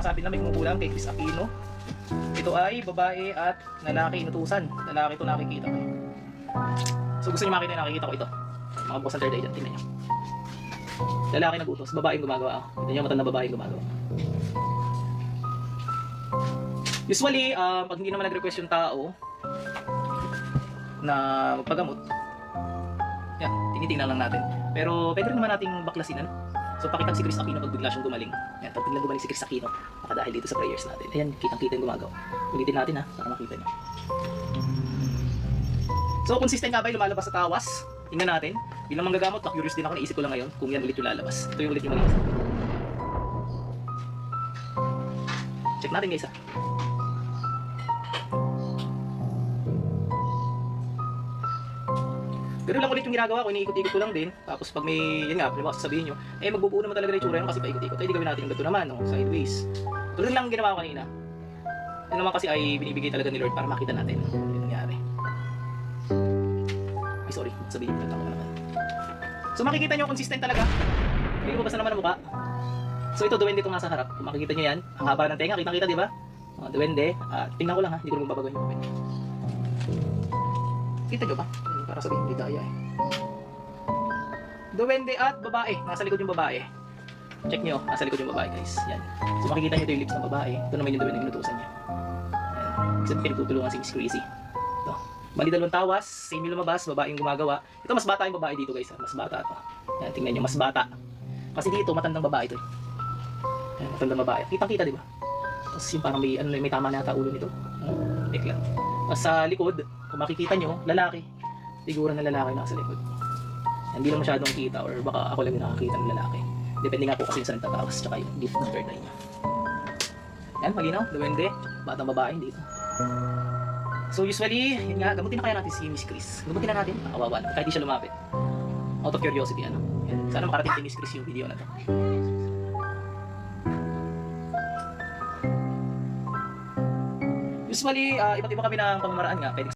sinasabi na may kumukulam kay Chris Aquino. Ito ay babae at lalaki inutusan. Lalaki ito nakikita ko. So gusto niyo makita yung nakikita ko ito. Mga bukas ng third eye dyan, tingnan nyo. Lalaki nag-utos, babaeng gumagawa ako. Tingnan nyo, matanda babaeng gumagawa. Usually, pag hindi naman nag-request yung tao na magpagamot, yan, tinitingnan lang natin. Pero pwede rin naman nating baklasin, ano? So pakitang si Chris Aquino pag bigla siyang gumaling. Yan, pag biglang gumaling si Chris Aquino, dahil dito sa prayers natin. Ayan, kitang-kita yung gumagawa. Ulitin natin ha, para makita nyo. So consistent nga ba yung lumalabas sa tawas? Tingnan natin. Bilang manggagamot, na-curious din ako, naisip ko lang ngayon kung yan ulit yung lalabas. Ito yung ulit yung lalabas. Check natin guys ha. Ganun lang ulit yung ginagawa ko, iniikot-ikot ko lang din. Tapos pag may, yun nga, sasabihin nyo, magbubuo naman talaga na itsura yun kasi paikot-ikot. Di gawin natin yung ganito naman, no? Sideways. Tulad lang ginawa ko kanina. Yun naman kasi ay binibigay talaga ni Lord para makita natin yung nangyari. Ay sorry, sabihin nyo, nagtako naman. So makikita nyo, consistent talaga. Hindi ko basta naman ang mukha. So ito, duwende ito nga sa harap. Kung makikita nyo yan, ang haba ng tenga, kitang-kita di ba? Duwende, tingnan ko lang ha, hindi ko naman babagoy yung duwende. Kita nyo ba? Para sabihin hindi daya eh. Duwende at babae. Nasa likod yung babae. Check nyo. Nasa likod yung babae guys. Yan. So makikita nyo ito yung lips ng babae. Ito naman yung duwende yung inutusan niya. Yan. Kasi pinagtutulungan si Miss Crazy. Ito. Bali dalawang tawas. Same yung lumabas. Babae yung gumagawa. Ito mas bata yung babae dito guys. Mas bata ito. Yan. Tingnan nyo. Mas bata. Kasi dito matandang babae ito. Yan. Matandang babae. Kitang kita diba? Tapos yung parang may, may tama na yata ulo nito. Eklat. Tapos sa likod. Kung makikita nyo. Lalaki. Siguro na lalaki nasa likod. Hindi lang masyadong kita or baka ako lang yung nakakita ng lalaki. Depende nga po kasi sa nagtatawas tsaka yung deep ng third eye niya. Yan, malinaw, duwende, batang babae dito. So usually, yun nga, gamutin na kaya natin si Miss Chris. Gamutin na natin, kawawa na, kahit di siya lumapit. Out of curiosity, ano. Yan. Sana makarating kay Miss Chris yung video na to. Usually, iba't iba kami ng pamamaraan nga. Pwede